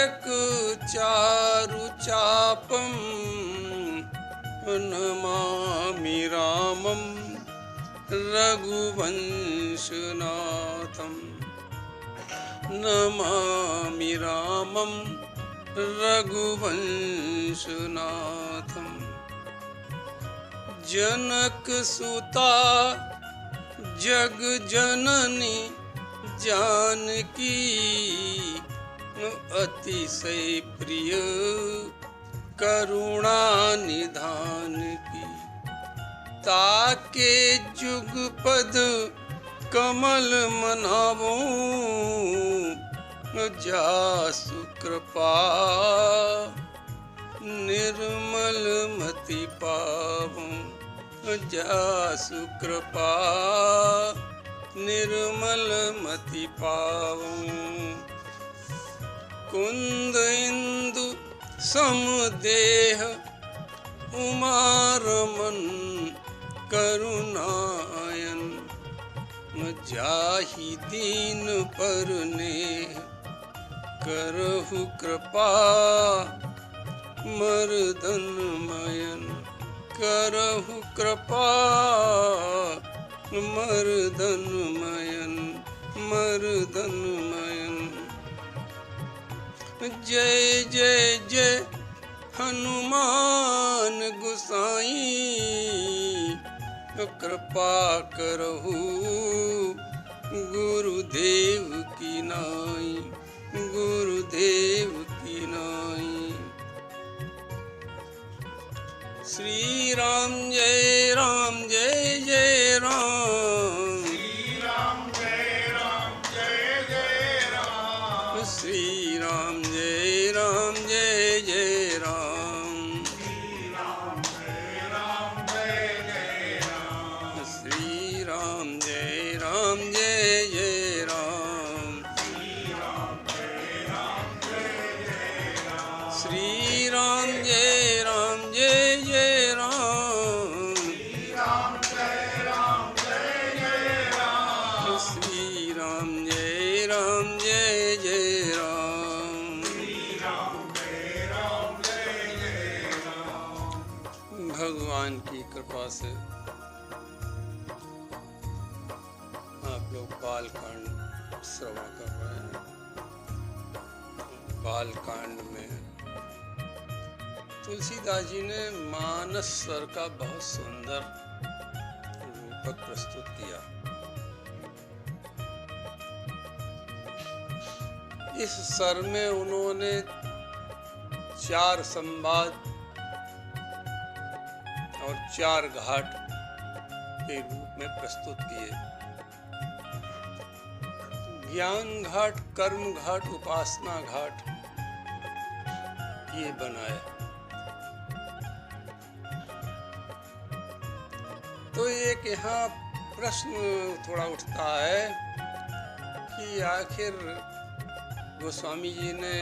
नायक चारु चापम नमामि रामं रघुवंशनाथं नमामि रामं रघुवंशनाथं जनकसुता जग जननी जानकी अतिशय प्रिय करुणा निधान की ताके जुगपद कमल मनावो जासु कृपा निर्मल मति पावो जासु कृपा निर्मल मति पावो कुंद इंदु समदेह उमारमन करुणायन जाहि दीन परने करहु कृपा मर्दन मयन करहु कृपा मर्दन मयन मर्दन मयन। जय जय जय हनुमान गोसाई कृपा करहु गुरुदेव की नाई गुरुदेव की नाई। श्री राम जय जय राम श्री राम जय जय राम श्री राम जय जय राम श्री राम जय जय राम श्री राम जय जय राम श्री राम जय जय राम। भगवान की कृपा से आप लोग बालकांड श्रवण कर रहे हैं। बालकांड में तुलसीदास जी ने मानस स्वर का बहुत सुंदर रूपक प्रस्तुत किया। इस स्वर में उन्होंने 4 संवाद और 4 घाट के रूप में प्रस्तुत किए। ज्ञान घाट, कर्म घाट, उपासना घाट ये बनाए। तो एक यहाँ प्रश्न थोड़ा उठता है कि आखिर गोस्वामी जी ने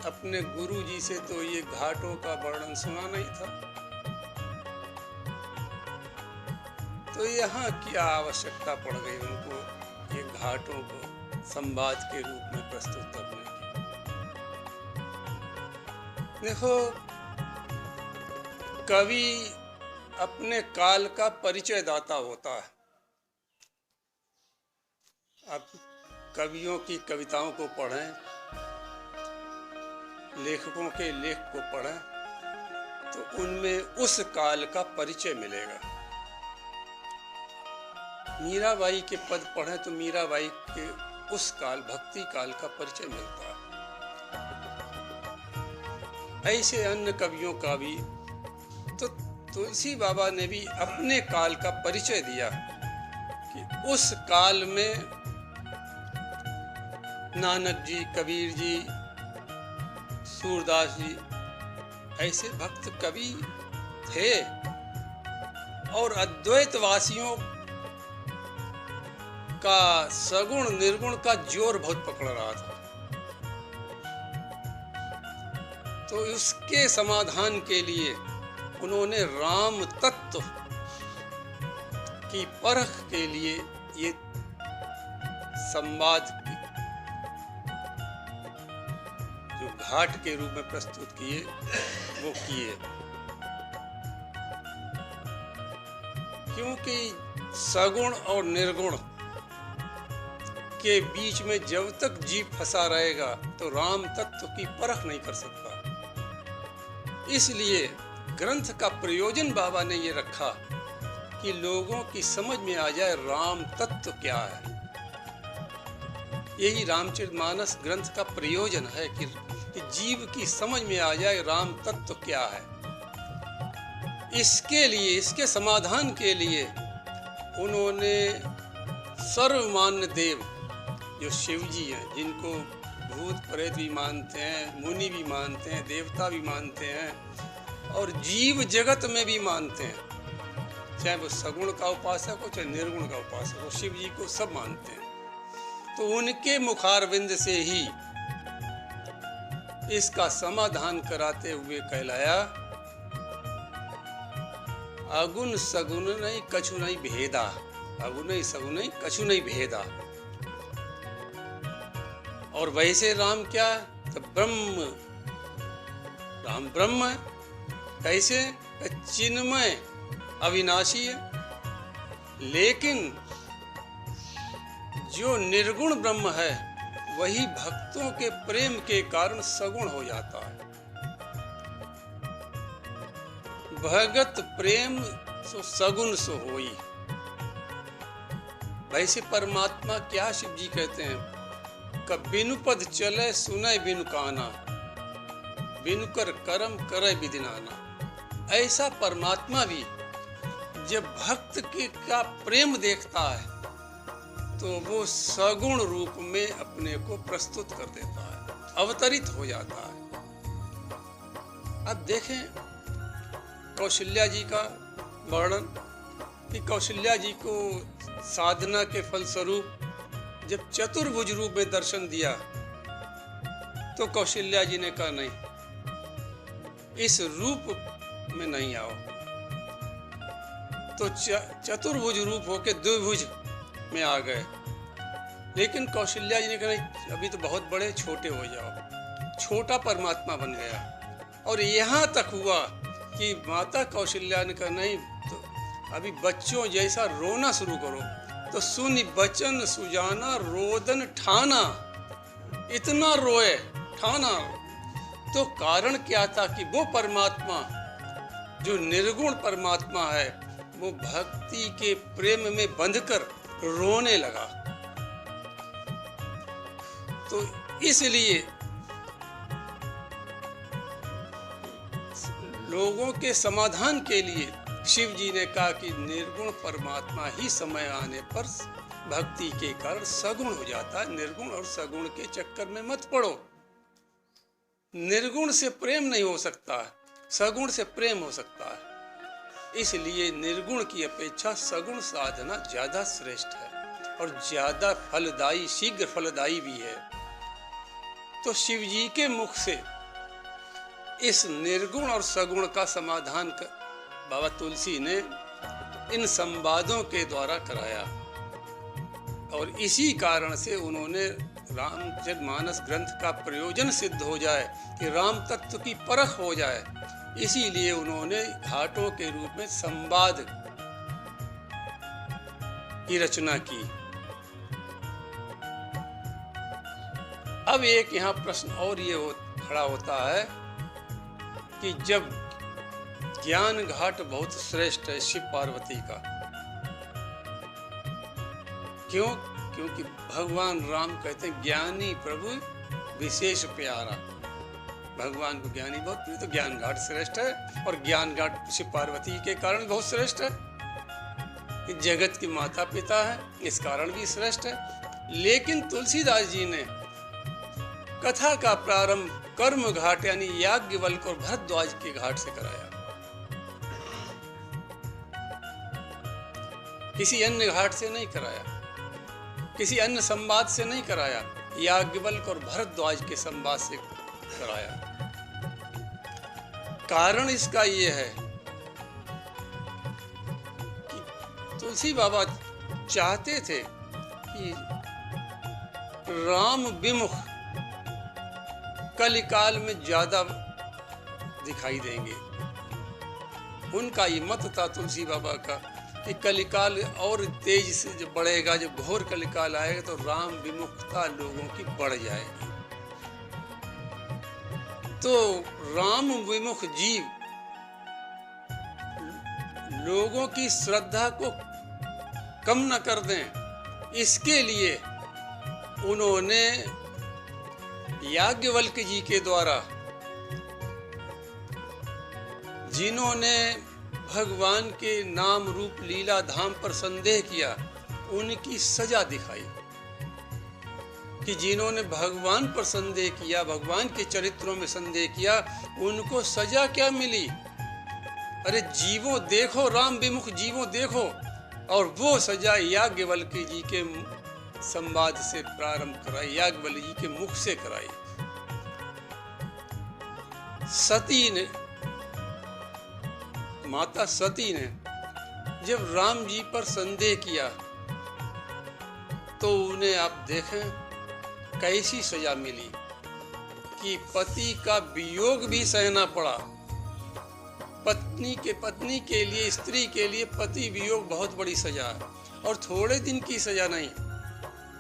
अपने गुरु जी से तो ये घाटों का वर्णन सुना नहीं था, तो यहाँ क्या आवश्यकता पड़ गई उनको ये घाटों को संवाद के रूप में प्रस्तुत करने की। देखो, कवि अपने काल का परिचय दाता होता है। आप कवियों की कविताओं को पढ़ें, लेखकों के लेख को पढ़ें, तो उनमें उस काल का परिचय मिलेगा। मीराबाई के पद पढ़ें तो मीराबाई के उस काल, भक्ति काल का परिचय मिलता है। ऐसे अन्य कवियों का भी। तो तुलसी बाबा ने भी अपने काल का परिचय दिया कि उस काल में नानक जी, कबीर जी, सूरदास जी ऐसे भक्त कवि थे और अद्वैतवासियों का सगुण निर्गुण का जोर बहुत पकड़ रहा था। तो उसके समाधान के लिए उन्होंने राम तत्व की परख के लिए ये संवाद जो घाट के रूप में प्रस्तुत किए वो किए, क्योंकि सगुण और निर्गुण के बीच में जब तक जीव फंसा रहेगा तो राम तत्व की परख नहीं कर सकता। इसलिए ग्रंथ का प्रयोजन बाबा ने ये रखा कि लोगों की समझ में आ जाए राम तत्व क्या है। यही रामचरितमानस ग्रंथ का प्रयोजन है कि जीव की समझ में आ जाए राम तत्व क्या है। इसके लिए, इसके समाधान के लिए उन्होंने सर्वमान्य देव जो शिव जी हैं, जिनको भूत प्रेत भी मानते हैं, मुनि भी मानते हैं, देवता भी मानते हैं और जीव जगत में भी मानते हैं, चाहे वो सगुण का उपासक हो चाहे निर्गुण का उपासक हो, शिव जी को सब मानते हैं। तो उनके मुखारविंद से ही इसका समाधान कराते हुए कहलाया, अगुन सगुन नहीं कछु नहीं भेदा, अगुन सगुन नहीं कछु नहीं भेदा। और वैसे राम क्या है? तो ब्रह्म, राम ब्रह्म है। कैसे? चिन्मय अविनाशी है। लेकिन जो निर्गुण ब्रह्म है वही भक्तों के प्रेम के कारण सगुण हो जाता है। भगत प्रेम सो सगुण सो होई। वैसे परमात्मा क्या शिव जी कहते हैं, बिनु पद चले सुनय बिनु काना, बिनु कर करम करे विदिनाना। ऐसा परमात्मा भी जब भक्त के का प्रेम देखता है तो वो सगुण रूप में अपने को प्रस्तुत कर देता है, अवतरित हो जाता है। अब देखें कौशल्या जी का वर्णन कि कौशल्या जी को साधना के फलस्वरूप जब चतुर्भुज रूप में दर्शन दिया तो कौशल्या जी ने कहा नहीं, इस रूप में नहीं आओ। तो चतुर्भुज रूप होके द्विभुज में आ गए। लेकिन कौशल्या जी ने कहा नहीं, अभी तो बहुत बड़े, छोटे हो जाओ। छोटा परमात्मा बन गया। और यहाँ तक हुआ कि माता कौशल्या ने कहा नहीं, तो अभी बच्चों जैसा रोना शुरू करो। तो सुनि बचन सुजाना रोदन ठाना, इतना रोए ठाना। तो कारण क्या था कि वो परमात्मा जो निर्गुण परमात्मा है वो भक्ति के प्रेम में बंधकर रोने लगा। तो इसलिए लोगों के समाधान के लिए शिव जी ने कहा कि निर्गुण परमात्मा ही समय आने पर भक्ति के कारण सगुण हो जाता है। निर्गुण और सगुण के चक्कर में मत पड़ो। निर्गुण से प्रेम नहीं हो सकता है, सगुण से प्रेम हो सकता है। इसलिए निर्गुण की अपेक्षा सगुण साधना ज्यादा श्रेष्ठ है और ज्यादा फलदायी, शीघ्र फलदायी भी है। तो शिव जी के मुख से इस निर्गुण और सगुण का समाधान बाबा तुलसी ने इन संवादों के द्वारा कराया। और इसी कारण से उन्होंने रामचरितमानस ग्रंथ का प्रयोजन सिद्ध हो जाए कि राम तत्व की परख हो जाए, इसीलिए उन्होंने घाटों के रूप में संवाद की रचना की। अब एक यहाँ प्रश्न और ये खड़ा होता है कि जब ज्ञान घाट बहुत श्रेष्ठ है शिव पार्वती का, क्यों? क्योंकि भगवान राम कहते हैं ज्ञानी प्रभु विशेष प्यारा। भगवान को ज्ञानी बहुत प्रिय, तो ज्ञान घाट श्रेष्ठ है। और ज्ञान घाट शिव पार्वती के कारण बहुत श्रेष्ठ है, जगत की माता पिता है, इस कारण भी श्रेष्ठ है। लेकिन तुलसीदास जी ने कथा का प्रारंभ कर्म घाट यानी याज्ञवल्क्य और भरद्वाज के घाट से कराया, किसी अन्य घाट से नहीं कराया, किसी अन्य संवाद से नहीं कराया, याज्ञवल्क्य और भरद्वाज के संवाद से कराया। कारण इसका ये है कि तुलसी बाबा चाहते थे कि राम विमुख कलिकाल में ज्यादा दिखाई देंगे। उनका ये मत था तुलसी बाबा का कि कलिकाल और तेज से जब बढ़ेगा, जब घोर कलिकाल आएगा तो राम विमुखता लोगों की बढ़ जाएगी। तो राम विमुख जीव लोगों की श्रद्धा को कम न कर दें, इसके लिए उन्होंने याज्ञवल्क्य जी के द्वारा, जिन्होंने भगवान के नाम रूप लीला धाम पर संदेह किया, उनकी सजा दिखाई कि जिन्होंने भगवान पर संदेह किया, भगवान के चरित्रों में संदेह किया, उनको सजा क्या मिली। अरे जीवों देखो, राम विमुख जीवों देखो। और वो सजा याज्ञवल्क्य जी के संवाद से प्रारंभ कराई, याज्ञवल्क्य जी के मुख से कराई। सती ने, माता सती ने जब राम जी पर संदेह किया तो उन्हें आप देखें कैसी सजा मिली कि पति का वियोग भी सहना पड़ा। पत्नी के लिए, स्त्री के लिए पति वियोग बहुत बड़ी सजा है, और थोड़े दिन की सजा नहीं।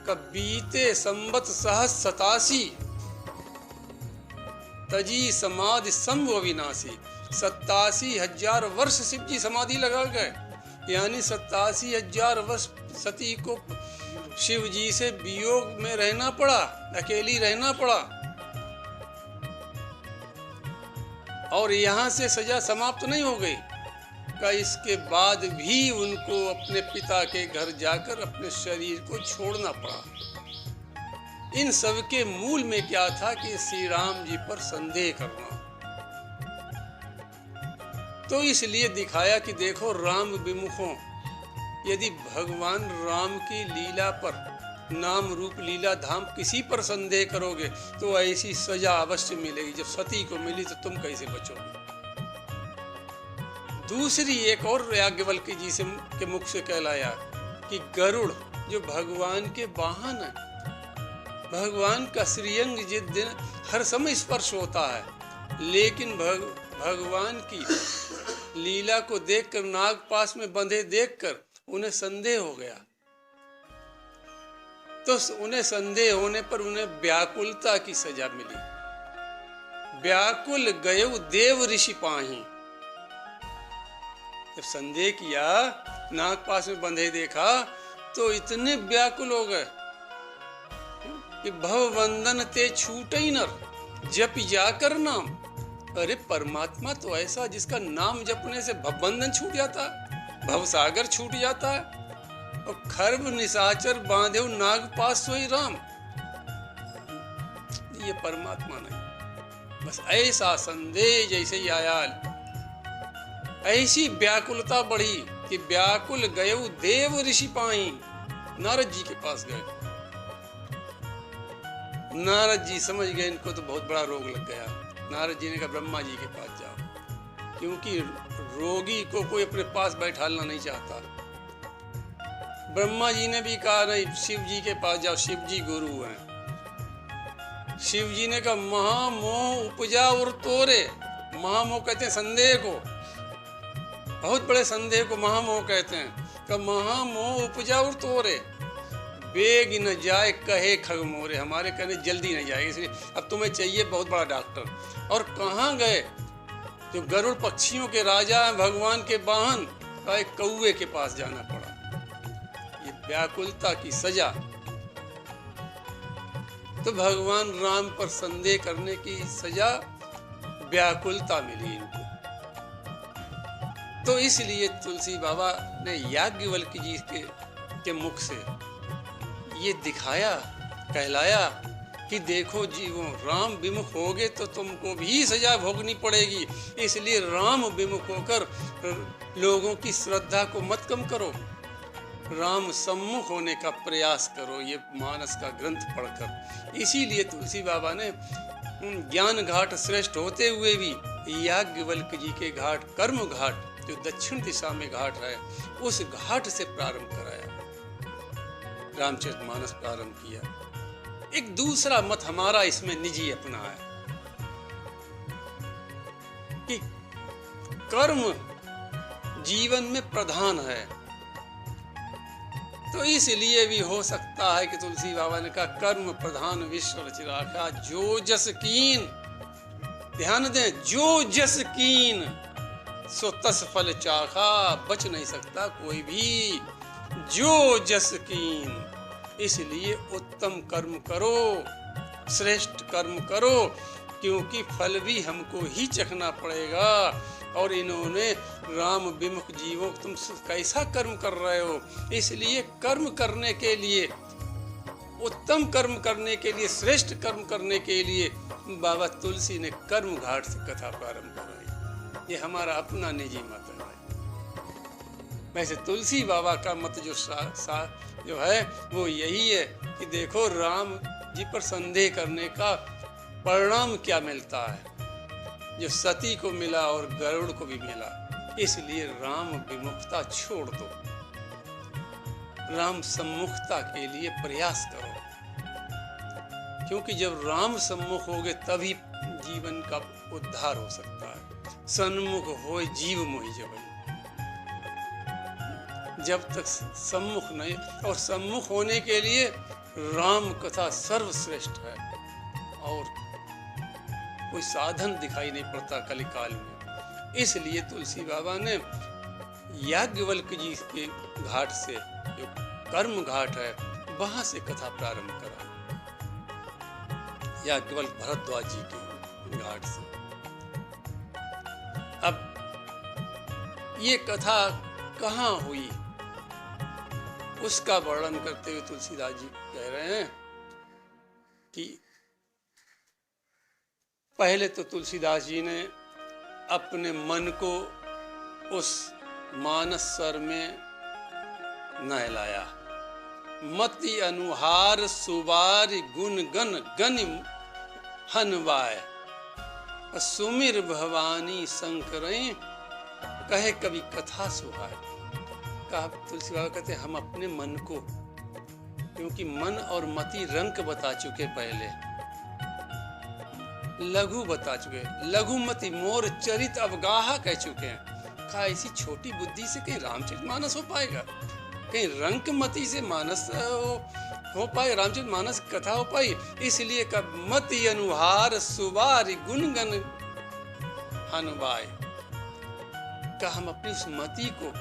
कब बीते संवत सहस 87 तजी समाधि संभ अविनाशी। 87,000 वर्ष शिव जी समाधि लगा गए, यानी 87,000 वर्ष सती को शिव जी से वियोग में रहना पड़ा, अकेली रहना पड़ा। और यहाँ से सजा समाप्त नहीं हो गई का, इसके बाद भी उनको अपने पिता के घर जाकर अपने शरीर को छोड़ना पड़ा। इन सब के मूल में क्या था कि श्री राम जी पर संदेह करना। तो इसलिए दिखाया कि देखो राम विमुखों, यदि भगवान राम की लीला पर, नाम रूप लीला धाम किसी पर संदेह करोगे तो ऐसी सजा अवश्य मिलेगी। जब सती को मिली तो तुम कैसे बचोगे। दूसरी एक और याज्ञवल्क्य जी से के मुख से कहलाया कि गरुड़ जो भगवान के वाहन है, भगवान का श्रीअंग जिस दिन हर समय स्पर्श होता है, लेकिन भगवान की लीला को देखकर, नागपाश में बंधे देखकर उन्हें संदेह हो गया। तो उन्हें संदेह होने पर उन्हें व्याकुलता की सजा मिली। व्याकुल गयउ देव ऋषि पाही। जब संदेह किया, नागपाश में बंधे देखा, तो इतने व्याकुल हो गए कि भव बंधन ते छूटे नर, जप जाकर नाम। अरे परमात्मा तो ऐसा जिसका नाम जपने से भव बंधन छूट जाता है, भव सागर छूट जाता है। और खर्ब निशाचर बांधे नागपाश सोई राम, ये परमात्मा नहीं। बस ऐसा संदेह जैसे ही आया, ऐसी व्याकुलता बढ़ी कि व्याकुल गयउ देव ऋषि पाई। नारद जी के पास गए। नारद जी समझ गए इनको तो बहुत बड़ा रोग लग गया। नारद जी ने कहा ब्रह्मा जी के पास जाओ, क्योंकि रोगी को कोई अपने पास बैठाना नहीं चाहता। ब्रह्मा जी ने भी कहा नहीं, शिव जी के पास जाओ, शिव जी गुरु हैं। शिव जी ने कहा महामोह उपजा और तोरे। महामोह कहते हैं संदेह को, बहुत बड़े संदेह को महामोह कहते हैं। का महामोह उपजा और तोरे, बेग न जाए कहे खग मोरे। हमारे कहने जल्दी नहीं जाएगी, इसलिए अब तुम्हें चाहिए बहुत बड़ा डॉक्टर। और कहाँ गए, जो गरुड़ पक्षियों के राजा हैं, भगवान के वाहन, का एक कौवे के पास जाना पड़ा। ये व्याकुलता की सजा। तो भगवान राम पर संदेह करने की सजा व्याकुलता मिली इनको। तो इसलिए तुलसी बाबा ने याज्ञवल्क्य जी के मुख से ये दिखाया, कहलाया कि देखो जीवों, राम विमुख होगे तो तुमको भी सजा भोगनी पड़ेगी। इसलिए राम विमुख होकर लोगों की श्रद्धा को मत कम करो, राम सम्मुख होने का प्रयास करो। ये मानस का ग्रंथ पढ़कर इसीलिए तुलसी बाबा ने ज्ञान घाट श्रेष्ठ होते हुए भी याज्ञवल्क्य जी के घाट, कर्म घाट, जो दक्षिण दिशा में घाट है, उस घाट से प्रारंभ कराया, रामचरितमानस प्रारंभ किया। एक दूसरा मत हमारा इसमें निजी अपना है। कि कर्म जीवन में प्रधान है। तो इसलिए भी हो सकता है कि तुलसी बाबा ने कहा कर्म प्रधान विश्व रचि राखा, जो जस कीन, ध्यान दें, जो जस कीन सो तस फल चाखा, बच नहीं सकता कोई भी, जो जस कीन। इसलिए उत्तम कर्म करो, श्रेष्ठ कर्म करो, क्योंकि फल भी हमको ही चखना पड़ेगा। और इन्होंने राम विमुख जीवों, तुम कैसा कर्म कर रहे हो, इसलिए कर्म करने के लिए, उत्तम कर्म करने के लिए, श्रेष्ठ कर्म करने के लिए बाबा तुलसी ने कर्म घाट से कथा प्रारंभ कराई। ये हमारा अपना निजी मत है। वैसे तुलसी बाबा का मत जो है वो यही है कि देखो राम जी पर संदेह करने का परिणाम क्या मिलता है, जो सती को मिला और गरुड़ को भी मिला। इसलिए राम विमुखता छोड़ दो, राम सम्मुखता के लिए प्रयास करो, क्योंकि जब राम सम्मुख होगे तभी जीवन का उद्धार हो सकता है। सन्मुख हो जीव मोहि जबई, जब तक सम्मुख नहीं, और सम्मुख होने के लिए राम कथा सर्वश्रेष्ठ है और कोई साधन दिखाई नहीं पड़ता कलिकाल में। इसलिए तुलसी बाबा ने याज्ञवल्क्य जी के घाट से, जो कर्म घाट है, वहां से कथा प्रारंभ करा, याज्ञवल्क्य भरद्वाज जी के घाट से। अब ये कथा कहाँ हुई, उसका वर्णन करते हुए तुलसीदास जी कह रहे हैं कि पहले तो तुलसीदास जी ने अपने मन को उस मानस सर में नहलाया। मति अनुहार सुबार गुण गन गनि हनवाय, सुमिर भवानी शंकरें कहे कवि कथा सुहाय। कहा तुलसी बाबा कहते हम अपने मन को, क्योंकि मन और मति रंक बता चुके, पहले लघु बता चुके, लघुमति मोर चरित अवगाहा कह चुके हैं। कहा ऐसी छोटी बुद्धि से कहीं रामचरितमानस हो पाएगा, कहीं रंकमति से मानस हो पाए, रामचरितमानस कथा हो पाई। इसलिए कब मति अनुहार सुबार गुणगन हनवाय, कहा हम अपनी उस मति को,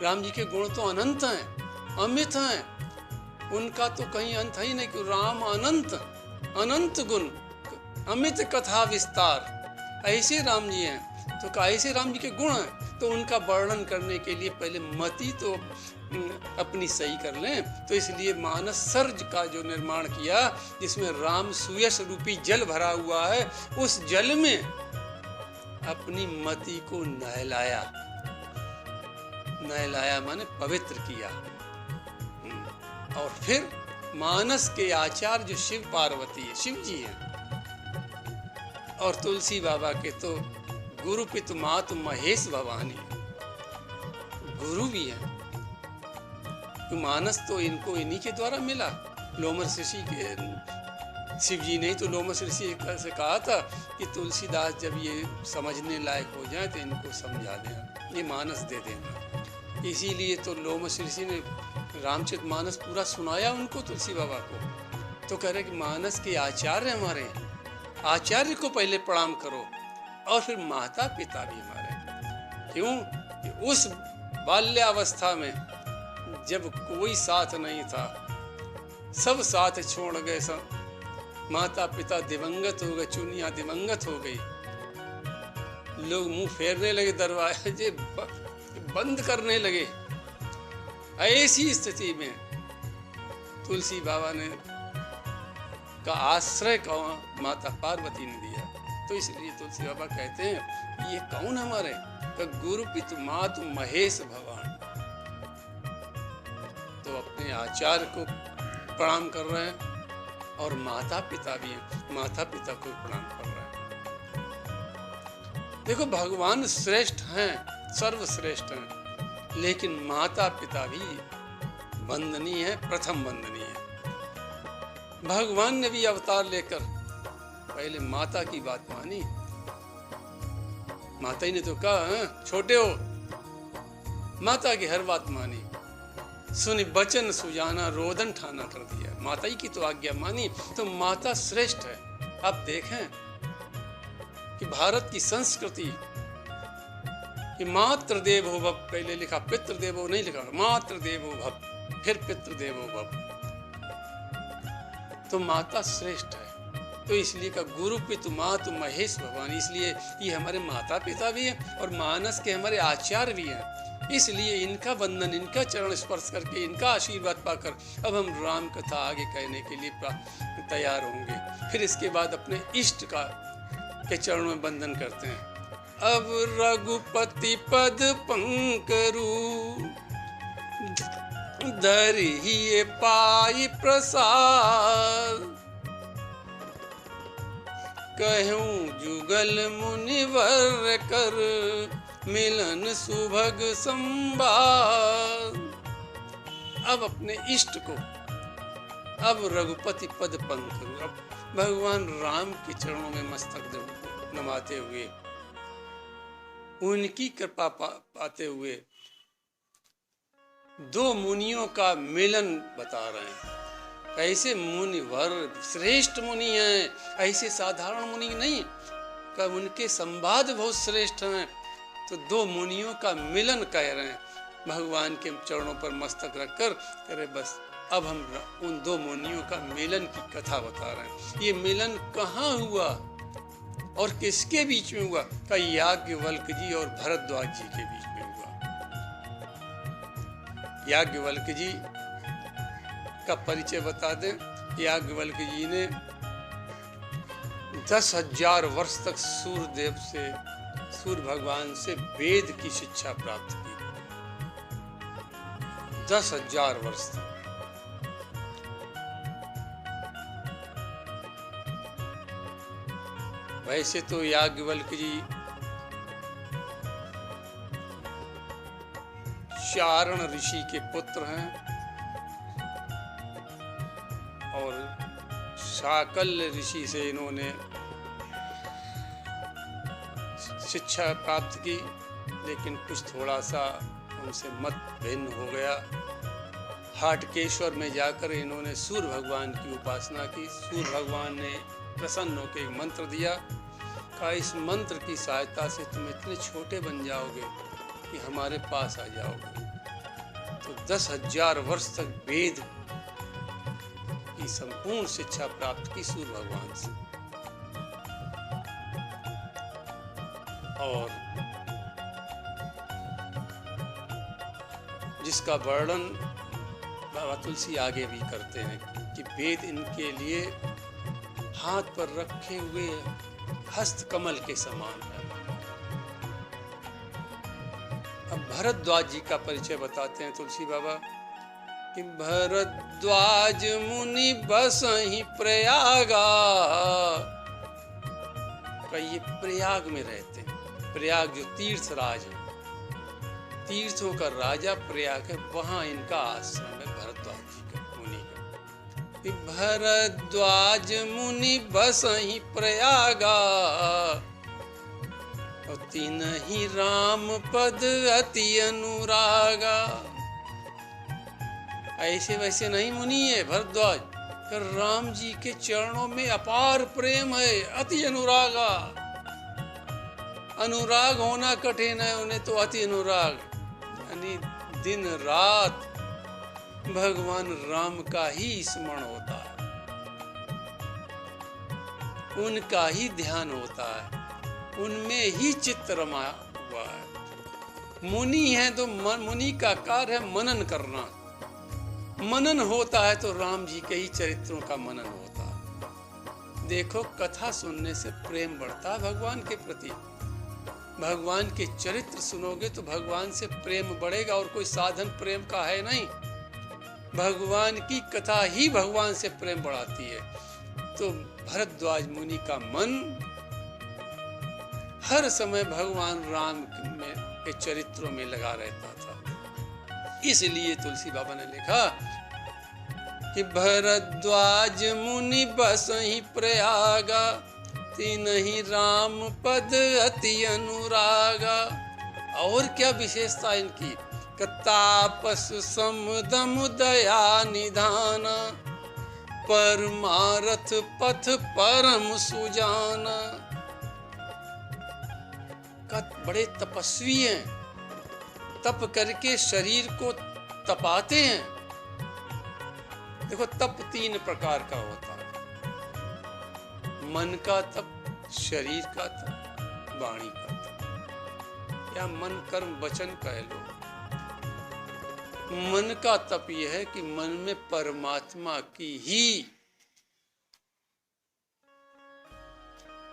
राम जी के गुण तो अनंत हैं, अमित हैं, उनका तो कहीं अंत ही नहीं, कि राम अनंत अनंत गुण, अमित कथा विस्तार, ऐसे राम जी हैं। तो ऐसे राम जी के गुण हैं, तो उनका वर्णन करने के लिए पहले मति तो अपनी सही कर लें। तो इसलिए मानस सर्ज का जो निर्माण किया, जिसमें राम सुयश रूपी जल भरा हुआ है, उस जल में अपनी मति को नहलाया, नहलाया माने पवित्र किया। और फिर मानस के आचार्य जो शिव पार्वती है, शिव जी हैं, और तुलसी बाबा के तो गुरु पितु मातु महेश भवानी गुरु भी हैं। तो मानस तो इनको इन्हीं के द्वारा मिला। लोमस ऋषि के, शिव जी ने तो लोमस ऋषि से कहा था कि तुलसीदास जब ये समझने लायक हो जाए तो इनको समझा देना, ये मानस दे देना। इसीलिए तो लोमस ऋषि ने रामचरितमानस पूरा सुनाया उनको, तुलसी बाबा को। तो कह रहे कि मानस के आचार्य हमारे, आचार्य को पहले प्रणाम करो और फिर माता पिता भी हमारे। क्यों? कि उस बाल्यावस्था में जब कोई साथ नहीं था, सब साथ छोड़ गए, सब माता पिता दिवंगत हो गए, चुनिया दिवंगत हो गई, लोग मुंह फेरने लगे, दरवाजे बंद करने लगे। ऐसी स्थिति में तुलसी बाबा ने का आश्रय माता पार्वती ने दिया। तो इसलिए तुलसी बाबा कहते हैं ये कौन हमारे, गुरु पितु मातु महेश भगवान। तो अपने आचार्य को प्रणाम कर रहे हैं और माता पिता भी हैं, माता पिता को प्रणाम कर रहे हैं। देखो भगवान श्रेष्ठ हैं, सर्वश्रेष्ठ हैं, लेकिन माता पिता भी वंदनीय है, प्रथम वंदनीय है। भगवान ने भी अवतार लेकर पहले माता की बात मानी, माता जी ने तो कहा, छोटे हो, माता की हर बात मानी, सुनी बचन सुजाना, रोदन ठाना कर दिया। माता जी की तो आज्ञा मानी, तो माता श्रेष्ठ है। आप देखें कि भारत की संस्कृति कि मातृ देवो भव, पहले लिखा पितृदेवो नहीं लिखा, मातृ देवो भव, फिर पितृदेवो भव। तो माता श्रेष्ठ है। तो इसलिए का गुरु पितु मातु महेश भगवान, इसलिए ये हमारे माता पिता भी हैं और मानस के हमारे आचार्य भी हैं। इसलिए इनका वंदन, इनका चरण स्पर्श करके, इनका आशीर्वाद पाकर अब हम राम कथा आगे कहने के लिए तैयार होंगे। फिर इसके बाद अपने इष्ट का के चरणों में वंदन करते हैं। अब रघुपति पद पंकरु, धरिए पाई प्रसाद, कहूँ जुगल मुनिवर कर, मिलन सुभग संवाद। अब अपने इष्ट को, अब रघुपति पद पंकरु, अब भगवान राम के चरणों में मस्तक नमाते हुए, उनकी कृपा पाते हुए दो मुनियों का मिलन बता रहे हैं। ऐसे मुनिवर श्रेष्ठ मुनि हैं, ऐसे साधारण मुनि नहीं, का उनके संवाद बहुत श्रेष्ठ हैं। तो दो मुनियों का मिलन कह रहे हैं, भगवान के चरणों पर मस्तक रखकर कह रहे बस अब हम उन दो मुनियों का मिलन की कथा बता रहे हैं। ये मिलन कहाँ हुआ और किसके बीच में हुआ? का याज्ञवल्क जी और भरद्वाज जी के बीच में हुआ। याज्ञवल्क जी का परिचय बता दें। याज्ञवल्क जी ने 10,000 वर्ष तक सूर्य भगवान से वेद की शिक्षा प्राप्त की। 10,000 वर्ष तक। वैसे तो याज्ञवल्क जी चारण ऋषि के पुत्र हैं और शाकल्य ऋषि से इन्होंने शिक्षा प्राप्त की, लेकिन कुछ थोड़ा सा उनसे मत भिन्न हो गया। हाटकेश्वर में जाकर इन्होंने सूर्य भगवान की उपासना की। सूर्य भगवान ने प्रसन्न होकर एक मंत्र दिया, कहा इस मंत्र की सहायता से तुम इतने छोटे बन जाओगे कि हमारे पास आ जाओगे। तो 10,000 वर्ष तक वेद की संपूर्ण शिक्षा प्राप्त की सूर्य भगवान से। और जिसका वर्णन बाबा तुलसी आगे भी करते हैं कि वेद इनके लिए हाथ पर रखे हुए हस्त कमल के समान है। अब भरद्वाज जी का परिचय बताते हैं तुलसी बाबा कि भरद्वाज मुनि बसहि प्रयागा, ये प्रयाग में रहते हैं। प्रयाग जो तीर्थ राज है, तीर्थों का राजा प्रयाग है, वहां इनका आश्रम है भरद्वाज जी का, मुनि का। भरद्वाज मुनि बसहि प्रयागा, और तिन्हि राम पद अति अनुरागा। ऐसे वैसे नहीं मुनि है भरद्वाज, कर राम जी के चरणों में अपार प्रेम है, अति अनुरागा। अनुराग होना कठिन है, उन्हें तो अति अनुराग, यानी दिन रात भगवान राम का ही स्मरण होता है, उनका ही ध्यान होता है, उनमें ही चित्त रमा हुआ है। मुनि है तो मुनि का कार्य है मनन करना। मनन होता है तो राम जी के ही चरित्रों का मनन होता है। देखो कथा सुनने से प्रेम बढ़ता है भगवान के प्रति। भगवान के चरित्र सुनोगे तो भगवान से प्रेम बढ़ेगा, और कोई साधन प्रेम का है नहीं। भगवान की कथा ही भगवान से प्रेम बढ़ाती है। तो भरद्वाज मुनि का मन हर समय भगवान राम के चरित्रों में लगा रहता था। इसलिए तुलसी बाबा ने लिखा कि भरद्वाज मुनि बसहि प्रयागा, तिन्हि राम पद अति अनुरागा। और क्या विशेषता इनकी, तापस समदम दया निधाना, परमारथ पथ परम सुजाना। बड़े तपस्वी हैं, तप करके शरीर को तपाते हैं। देखो तप 3 प्रकार का होता है, मन का तप, शरीर का तप, वाणी का तप, या मन कर्म वचन कह लो। मन का तप यह है कि मन में परमात्मा की ही,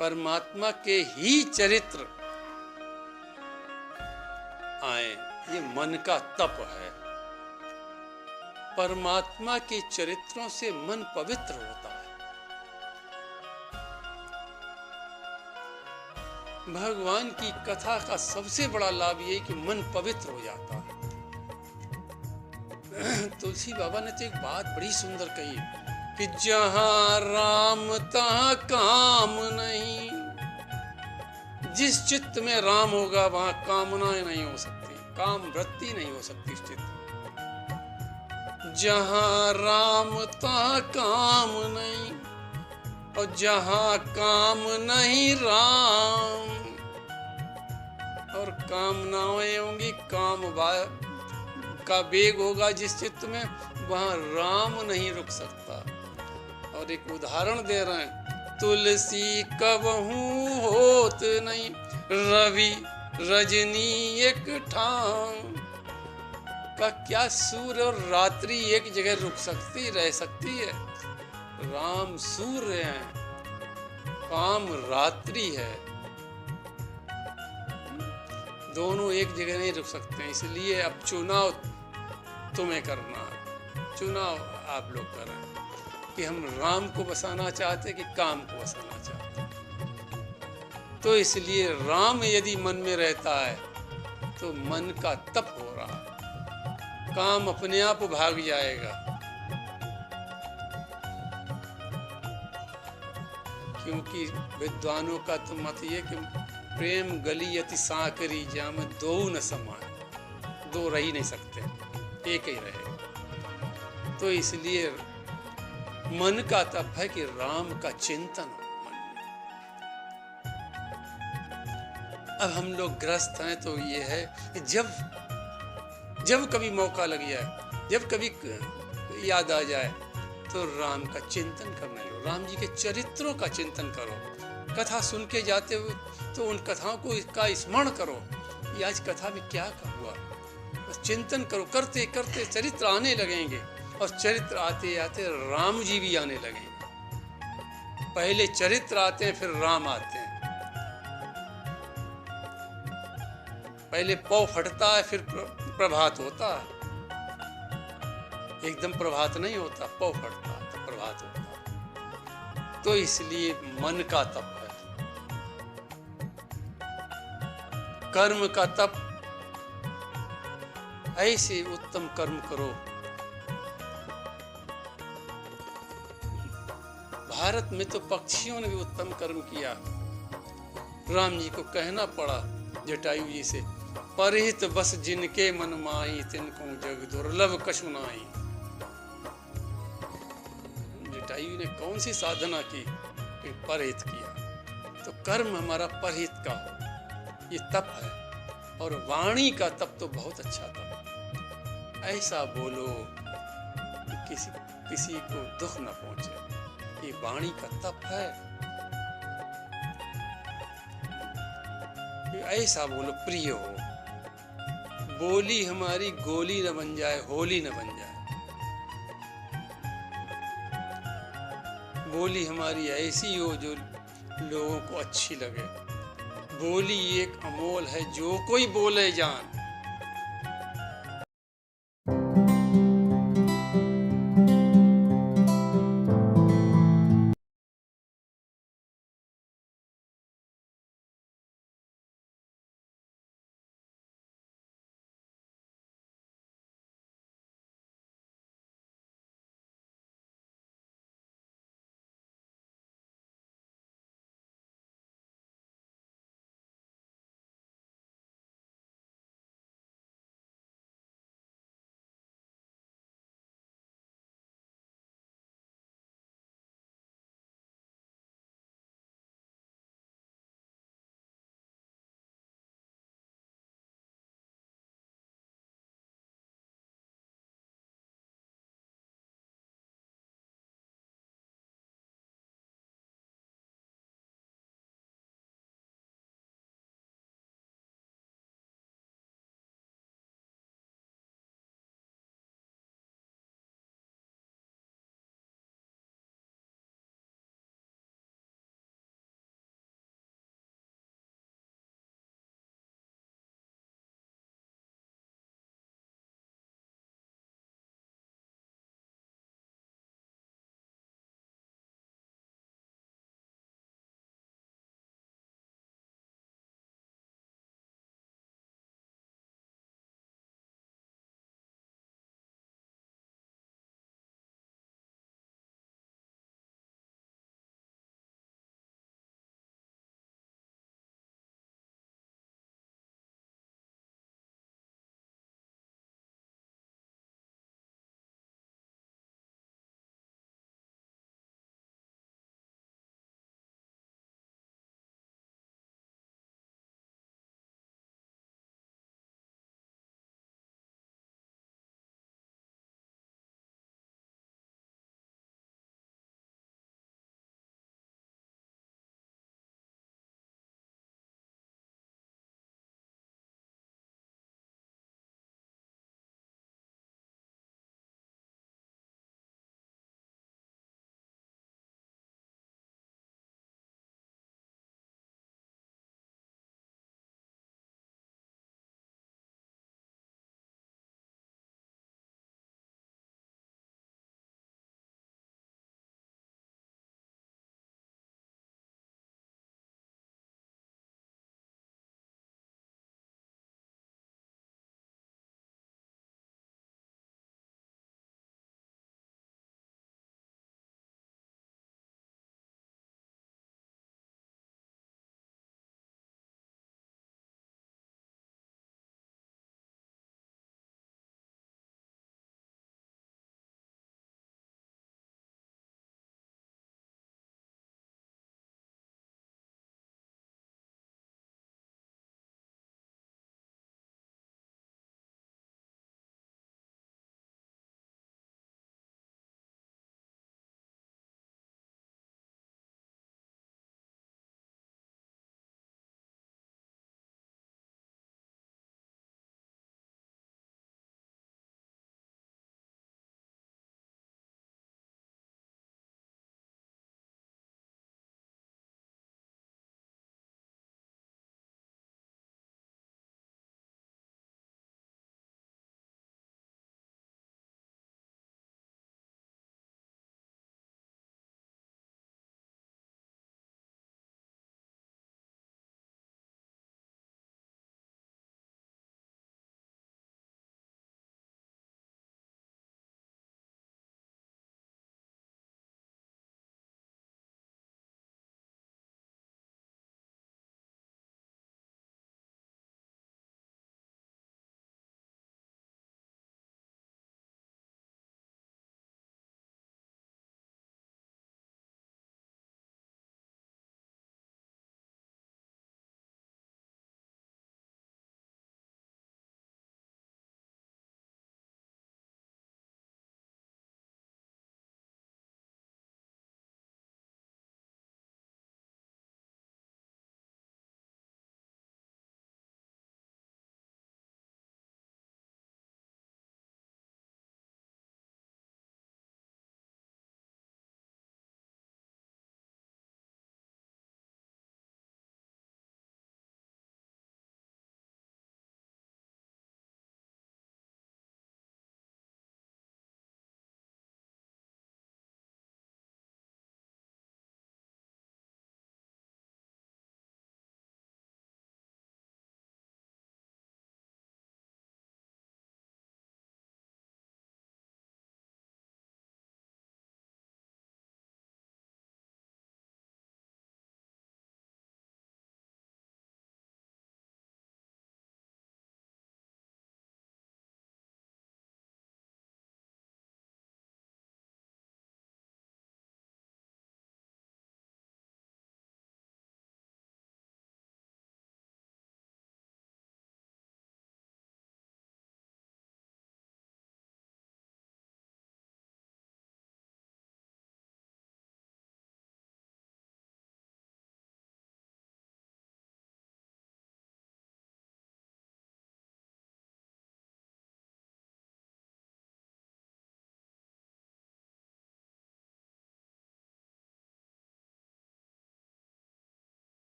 परमात्मा के ही चरित्र आए, ये मन का तप है। परमात्मा के चरित्रों से मन पवित्र होता है। भगवान की कथा का सबसे बड़ा लाभ ये कि मन पवित्र हो जाता है। तुलसी बाबा ने तो एक बात बड़ी सुंदर कही कि जहां राम तहां काम नहीं। जिस चित्त में राम होगा वहां कामनाएं नहीं हो सकती, काम वृत्ति नहीं हो सकती इस चित्त। जहां राम तहां काम नहीं, और जहां काम नहीं राम। और कामनाएं होंगी, काम का वेग होगा जिस चित्त में, वहां राम नहीं रुक सकता। और एक उदाहरण दे रहे हैं, तुलसी कबहू होत नहीं, रवि रजनी एक ठाम। का क्या सूर्य और रात्रि एक जगह रुक सकती, रह सकती है? राम सूर्य है, काम रात्रि है, दोनों एक जगह नहीं रुक सकते। इसलिए अब चुनाव तुम्हें करना है, चुनाव आप लोग कर रहे हैं कि हम राम को बसाना चाहते कि काम को बसाना चाहते। तो इसलिए राम यदि मन में रहता है तो मन का तप हो रहा है, काम अपने आप भाग जाएगा। क्योंकि विद्वानों का तो मत ये कि प्रेम गली अति सांकरी, जहाँ में दो न समाए, दो रह ही नहीं सकते, एक ही रहेगा। तो इसलिए मन का तप है कि राम का चिंतन हो मन में। अब हम लोग ग्रस्त हैं तो ये है कि जब कभी मौका लग जाए, जब कभी याद आ जाए तो राम का चिंतन करने लो, राम जी के चरित्रों का चिंतन करो। कथा सुन के जाते हो तो उन कथाओं को इसका स्मरण करो, ये आज कथा में क्या हुआ, बस चिंतन करो। करते करते चरित्र आने लगेंगे, और चरित्र आते आते राम जी भी आने लगेंगे। पहले चरित्र आते हैं, फिर राम आते हैं। पहले पौ फटता है, फिर प्रभात होता है। एकदम प्रभात नहीं होता, पौ फटता है तो प्रभात होता है। तो इसलिए मन का तप है। कर्म का तप, ऐसे उत्तम कर्म करो। भारत में तो पक्षियों ने भी उत्तम कर्म किया। राम जी को कहना पड़ा जटायु जी से, परिहित बस जिनके मन माही, तिनको जग दुर्लभ कछु नाहि। जटायु ने कौन सी साधना की कि परिहित किया। तो कर्म हमारा परिहित का हो, ये तप है। और वाणी का तप तो बहुत अच्छा तप, ऐसा बोलो कि किसी को दुख न पहुंचे, ये वाणी का तप है। ऐसा बोलो प्रिय हो, बोली हमारी गोली न बन जाए, होली न बन जाए। बोली हमारी ऐसी हो जो लोगों को अच्छी लगे। बोली एक अमोल है, जो कोई बोले जान।